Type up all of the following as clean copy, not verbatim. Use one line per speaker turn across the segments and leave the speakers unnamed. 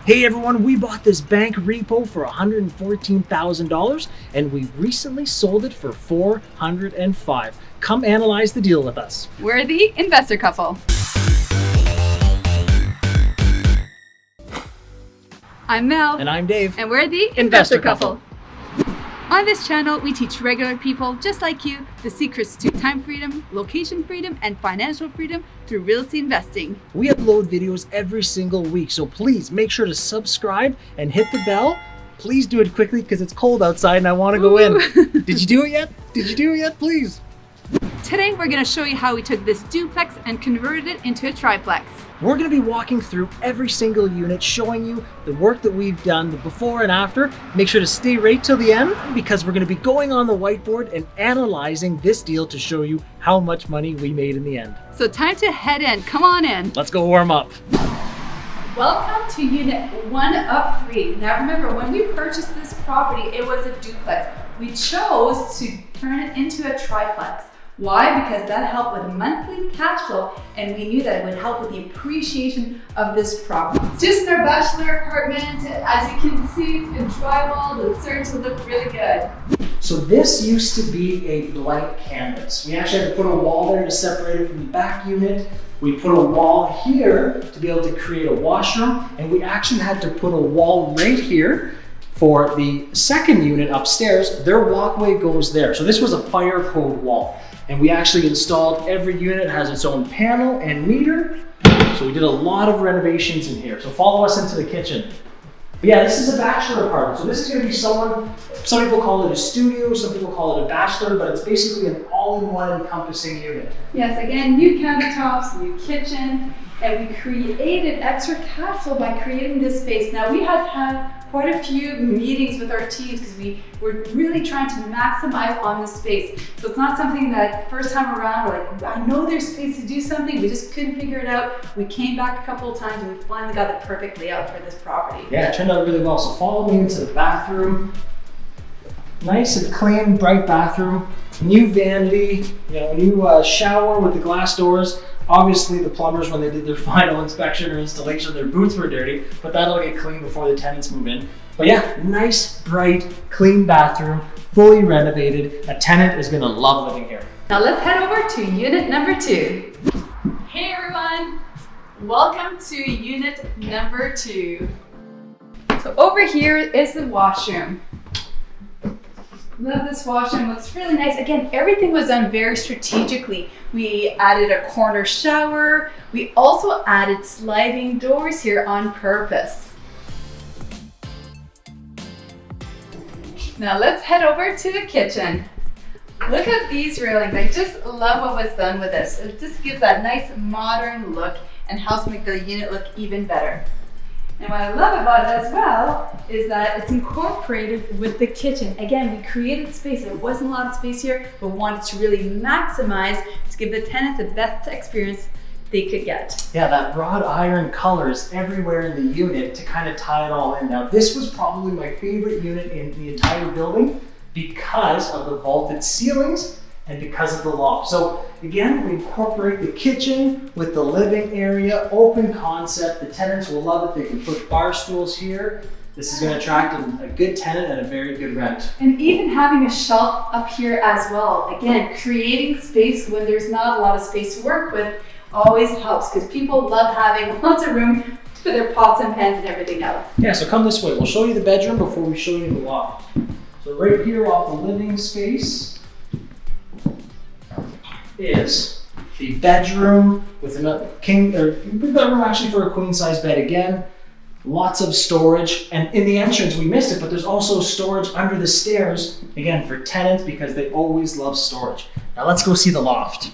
Hey everyone, we bought this bank repo for $114,000 and we recently sold it for $405,000. Come analyze the deal with us.
We're the investor couple. I'm Mel.
And I'm Dave.
And we're the investor couple. On this channel, we teach regular people just like you the secrets to time freedom, location freedom, and financial freedom through real estate investing.
We upload videos every single week, so please make sure to subscribe and hit the bell. Please do it quickly because it's cold outside and I want to go in. Did you do it yet? Did you do it yet? Please.
Today, we're going to show you how we took this duplex and converted it into a triplex.
We're going to be walking through every single unit, showing you the work that we've done, the before and after. Make sure to stay right till the end because we're going to be going on the whiteboard and analyzing this deal to show you how much money we made in the end.
So time to head in. Come on in.
Let's go warm up.
Welcome to unit 1 of 3. Now remember, when we purchased this property, it was a duplex. We chose to turn it into a triplex. Why? Because that helped with monthly cash flow, and we knew that it would help with the appreciation of this property. Just our bachelor apartment, as you can see, it's been drywalled. It's starting to look really good.
So this used to be a blank canvas. We actually had to put a wall there to separate it from the back unit. We put a wall here to be able to create a washroom, and we actually had to put a wall right here for the second unit upstairs. Their walkway goes there. So this was a fire code wall. And we actually installed, every unit has its own panel and meter. So we did a lot of renovations in here. So follow us into the kitchen. But yeah, this is a bachelor apartment. So this is gonna be some people call it a studio, some people call it a bachelor, but it's basically an all-in-one encompassing unit.
Yes, again, new countertops, new kitchen, and we created extra cash flow by creating this space. Now we had quite a few meetings with our teams because we were really trying to maximize on this space. So it's not something that first time around, we're like, I know there's space to do something, we just couldn't figure it out. We came back a couple of times and we finally got the perfect layout for this property.
Yeah, it turned out really well. So follow me into the bathroom. Nice and clean, bright bathroom. New vanity, new shower with the glass doors. Obviously, the plumbers, when they did their final inspection or installation, their boots were dirty, but that'll get cleaned before the tenants move in. But yeah, nice, bright, clean bathroom, fully renovated. A tenant is gonna love living here.
Now let's head over to unit number 2. Hey everyone, welcome to unit number 2. So over here is the washroom. Love this washroom, looks really nice. Again, everything was done very strategically. We added a corner shower. We also added sliding doors here on purpose. Now let's head over to the kitchen. Look at these railings. I just love what was done with this. It just gives that nice modern look and helps make the unit look even better. And what I love about it as well is that it's incorporated with the kitchen. Again, we created space. There wasn't a lot of space here, but wanted to really maximize to give the tenants the best experience they could get.
Yeah, that wrought iron colors everywhere in the unit to kind of tie it all in. Now, this was probably my favorite unit in the entire building because of the vaulted ceilings and because of the loft. So again, we incorporate the kitchen with the living area, open concept. The tenants will love it. They can put bar stools here. This is going to attract a good tenant and a very good rent.
And even having a shelf up here as well. Again, creating space when there's not a lot of space to work with always helps because people love having lots of room for their pots and pans and everything else.
Yeah, so come this way. We'll show you the bedroom before we show you the loft. So right here off the living space is the bedroom with a bedroom actually for a queen size bed again. Lots of storage, and in the entrance we missed it, but there's also storage under the stairs again for tenants because they always love storage. Now let's go see the loft.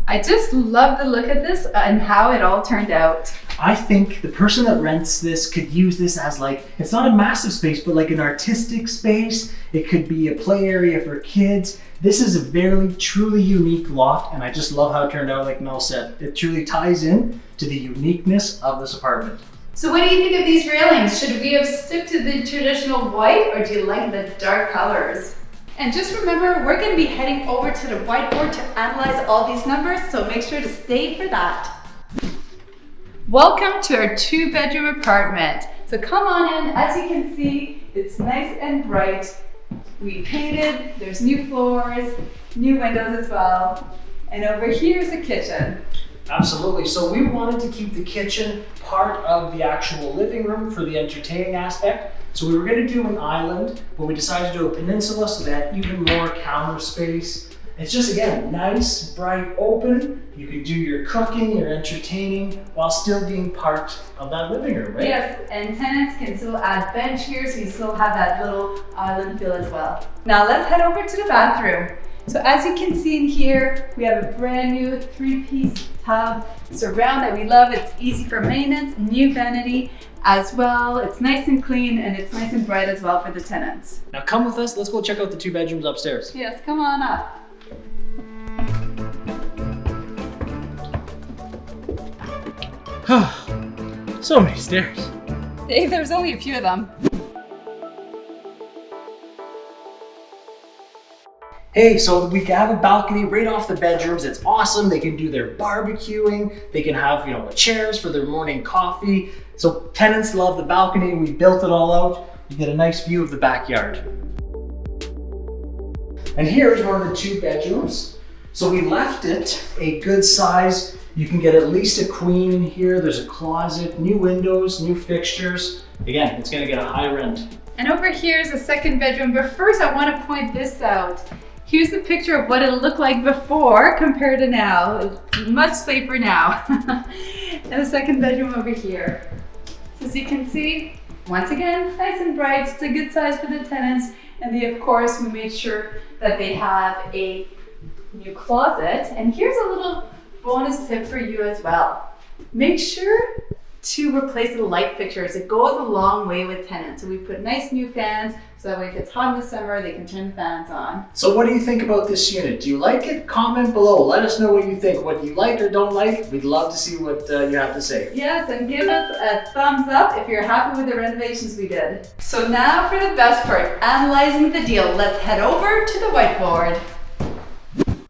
I just love the look of this and how it all turned out.
I think the person that rents this could use this as it's not a massive space, but like an artistic space. It could be a play area for kids. This is a very truly unique loft, and I just love how it turned out. Like Mel said, it truly ties in to the uniqueness of this apartment.
So what do you think of these railings? Should we have stuck to the traditional white, or do you like the dark colors? And just remember, we're going to be heading over to the whiteboard to analyze all these numbers, so make sure to stay for that. Welcome to our 2-bedroom apartment. So come on in. As you can see, it's nice and bright. We painted, there's new floors, new windows as well. And over here is the kitchen.
Absolutely. So we wanted to keep the kitchen part of the actual living room for the entertaining aspect. So we were going to do an island, but we decided to do a peninsula so that even more counter space. It's just, again, nice, bright, open. You can do your cooking, your entertaining, while still being part of that living room, right?
Yes, and tenants can still add bench here, so you still have that little island feel as well. Now let's head over to the bathroom. So as you can see in here, we have a brand new 3-piece tub surround that we love. It's easy for maintenance, new vanity as well. It's nice and clean and it's nice and bright as well for the tenants.
Now come with us, let's go check out the 2 bedrooms upstairs.
Yes, come on up.
So many stairs.
Dave, there's only a few of them.
Hey, so we have a balcony right off the bedrooms. It's awesome. They can do their barbecuing. They can have, chairs for their morning coffee. So tenants love the balcony. We built it all out. You get a nice view of the backyard. And here's one of the 2 bedrooms. So we left it a good size. You can get at least a queen in here. There's a closet, new windows, new fixtures. Again, it's gonna get a high rent.
And over here is the 2nd bedroom, but first I want to point this out. Here's the picture of what it looked like before compared to now. It's much safer now. And the 2nd bedroom over here. So as you can see, once again, nice and bright. It's a good size for the tenants. And of course, we made sure that they have a new closet. And here's a little bonus tip for you as well. Make sure to replace the light fixtures. It goes a long way with tenants. So we put nice new fans, so that way if it's hot in the summer, they can turn the fans on.
So what do you think about this unit? Do you like it? Comment below. Let us know what you think. What you like or don't like. We'd love to see what you have to say.
Yes, and give us a thumbs up if you're happy with the renovations we did. So now for the best part, analyzing the deal. Let's head over to the whiteboard.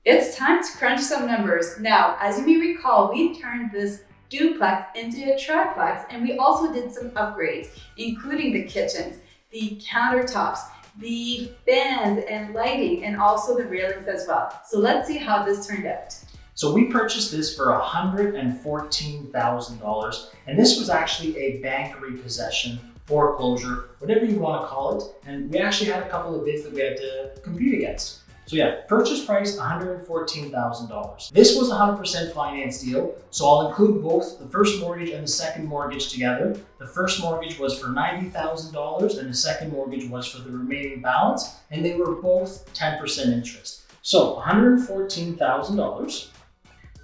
It's time to crunch some numbers. Now, as you may recall, we turned this duplex into a triplex, and we also did some upgrades, including the kitchens, the countertops, the fans and lighting, and also the railings as well. So let's see how this turned out.
So we purchased this for $114,000, and this was actually a bank repossession, foreclosure, whatever you want to call it. And we actually had a couple of bids that we had to compete against. So yeah, purchase price $114,000. This was a 100% finance deal, so I'll include both the first mortgage and the second mortgage together. The first mortgage was for $90,000 and the second mortgage was for the remaining balance, and they were both 10% interest. So $114,000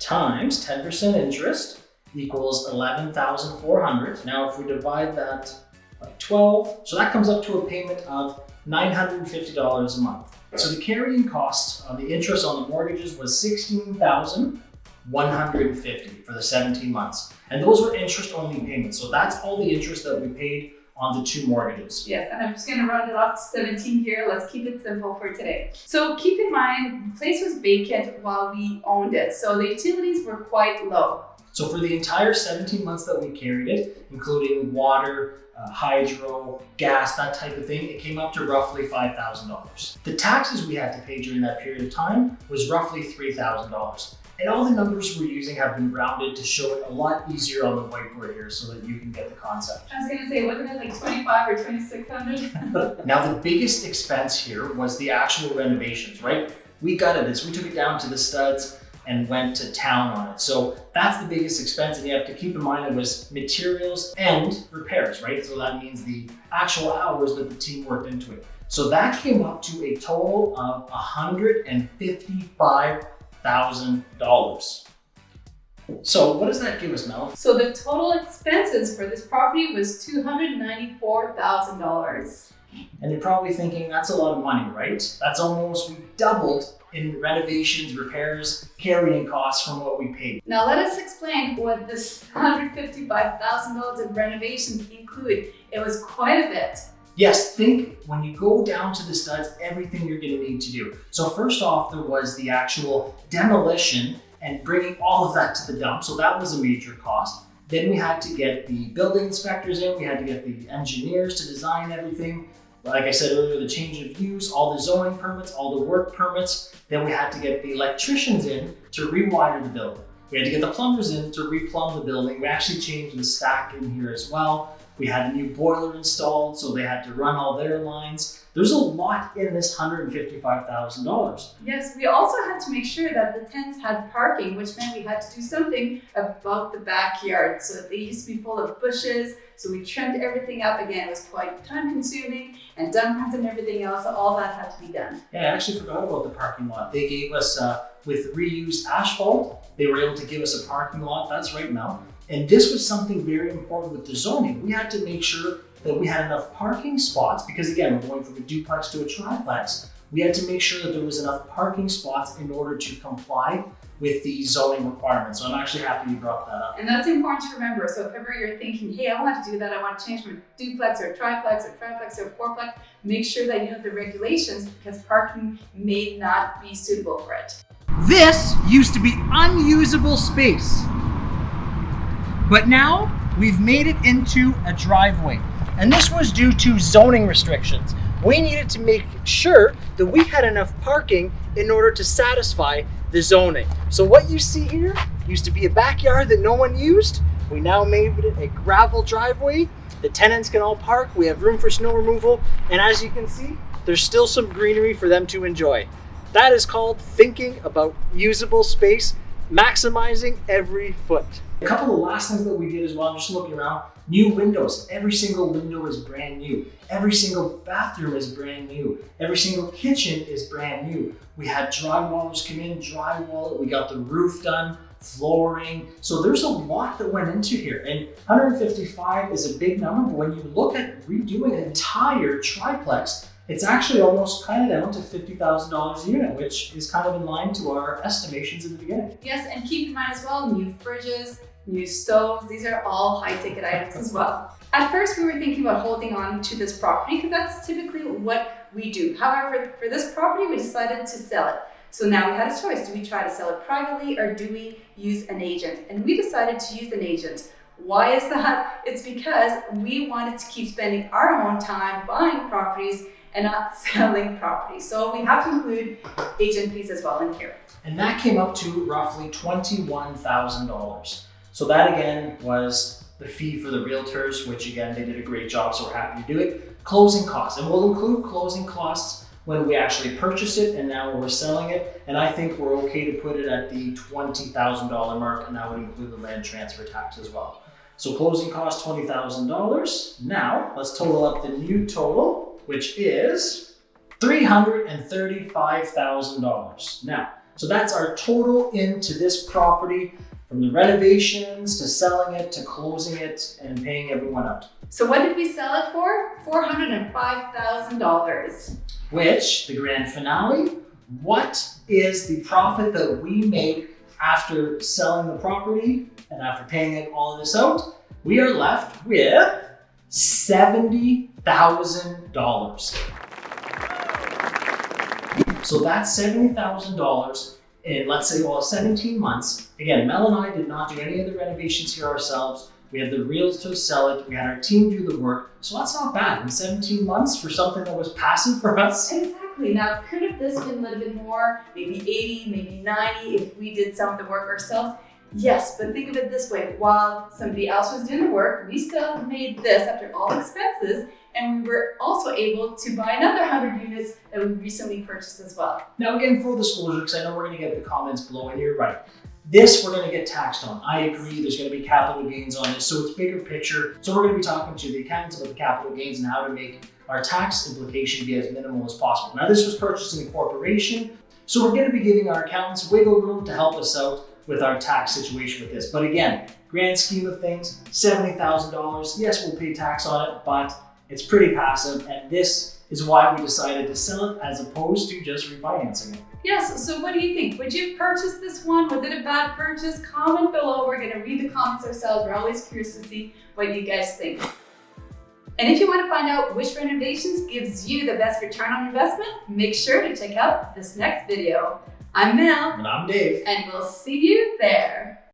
times 10% interest equals $11,400. Now if we divide that by 12, so that comes up to a payment of $950 a month. So the carrying cost of the interest on the mortgages was $16,150 for the 17 months. And those were interest only payments. So that's all the interest that we paid on the 2 mortgages.
Yes, and I'm just gonna round it off to 17 here. Let's keep it simple for today. So keep in mind, the place was vacant while we owned it. So the utilities were quite low.
So for the entire 17 months that we carried it, including water, hydro, gas, that type of thing, it came up to roughly $5,000. The taxes we had to pay during that period of time was roughly $3,000. And all the numbers we're using have been rounded to show it a lot easier on the whiteboard here so that you can get the concept.
I was gonna say, wasn't it like 25 or 2,600?
Now the biggest expense here was the actual renovations, right? We gutted this, we took it down to the studs and went to town on it. So that's the biggest expense, and you have to keep in mind it was materials and repairs, right? So that means the actual hours that the team worked into it. So that came up to a total of $155,000. So what does that give us, Mel?
So the total expenses for this property was $294,000.
And you're probably thinking that's a lot of money, right? That's almost, we doubled in renovations, repairs, carrying costs from what we paid.
Now let us explain what this $155,000 in renovations include. It was quite a bit.
Yes, think when you go down to the studs, everything you're gonna need to do. So first off, there was the actual demolition and bringing all of that to the dump. So that was a major cost. Then we had to get the building inspectors in, we had to get the engineers to design everything. Like I said earlier, the change of use, all the zoning permits, all the work permits. Then we had to get the electricians in to rewire the building. We had to get the plumbers in to replumb the building. We actually changed the stack in here as well. We had a new boiler installed, so they had to run all their lines. There's a lot in this $155,000.
Yes, we also had to make sure that the tents had parking, which meant we had to do something about the backyard. So they used to be full of bushes, so we trimmed everything up. Again, it was quite time consuming, and dump runs and everything else, so all that had to be done.
Yeah, I actually forgot about the parking lot. They gave us, with reused asphalt, they were able to give us a parking lot. That's right now. And this was something very important with the zoning. We had to make sure that we had enough parking spots because again, we're going from a duplex to a triplex. We had to make sure that there was enough parking spots in order to comply with the zoning requirements. So I'm actually happy you brought that up.
And that's important to remember. So if ever you're thinking, hey, I want to do that, I want to change from a duplex or a triplex or triplex or a fourplex, make sure that you know the regulations because parking may not be suitable for it.
This used to be unusable space, but now we've made it into a driveway. And this was due to zoning restrictions. We needed to make sure that we had enough parking in order to satisfy the zoning. So what you see here used to be a backyard that no one used. We now made it a gravel driveway. The tenants can all park. We have room for snow removal. And as you can see, there's still some greenery for them to enjoy. That is called thinking about usable space, maximizing every foot. A couple of last things that we did as well, I'm just looking around, new windows. Every single window is brand new. Every single bathroom is brand new. Every single kitchen is brand new. We had drywallers come in, drywall it. We got the roof done, flooring. So there's a lot that went into here. And 155 is a big number, but when you look at redoing an entire triplex, it's actually almost kind of down to $50,000 a unit, which is kind of in line to our estimations in the beginning.
Yes, and keep in mind as well, new fridges, new stoves, these are all high-ticket items as well. At first, we were thinking about holding on to this property because that's typically what we do. However, for this property, we decided to sell it. So now we had a choice. Do we try to sell it privately or do we use an agent? And we decided to use an agent. Why is that? It's because we wanted to keep spending our own time buying properties and not selling properties. So we have to include agent fees as well in here.
And that came up to roughly $21,000. So that again was the fee for the realtors, which again, they did a great job, so we're happy to do it. Closing costs, and we'll include closing costs when we actually purchase it and now we're selling it. And I think we're okay to put it at the $20,000 mark, and that would include the land transfer tax as well. So closing costs, $20,000. Now let's total up the new total, which is $335,000. Now, so that's our total into this property from the renovations to selling it to closing it and paying everyone out.
So what did we sell it for? $405,000.
Which, the grand finale, what is the profit that we made after selling the property and after paying it all of this out? We are left with $70,000. So that's $70,000 in, let's say, 17 months. Again, Mel and I did not do any of the renovations here ourselves. We had the realtors sell it. We had our team do the work. So that's not bad in 17 months for something that was passive for us.
Exactly. Now, could have this been a little bit more, maybe 80, maybe 90 if we did some of the work ourselves? Yes, but think of it this way. While somebody else was doing the work, we still made this after all expenses, and we were also able to buy another 100 units that we recently purchased as well.
Now again, full disclosure, because I know we're going to get the comments below, and you're right. This we're going to get taxed on. I agree, there's going to be capital gains on it, so it's bigger picture. So we're going to be talking to the accountants about the capital gains and how to make our tax implication be as minimal as possible. Now this was purchased in a corporation, so we're going to be giving our accountants wiggle room to help us out with our tax situation with this. But again, grand scheme of things, $70,000. Yes, we'll pay tax on it, but it's pretty passive, and this is why we decided to sell it as opposed to just refinancing it.
Yes, so what do you think? Would you purchase this one? Was it a bad purchase? Comment below. We're going to read the comments ourselves. We're always curious to see what you guys think. And if you want to find out which renovations gives you the best return on investment, make sure to check out this next video. I'm Mel.
And I'm Dave.
And we'll see you there.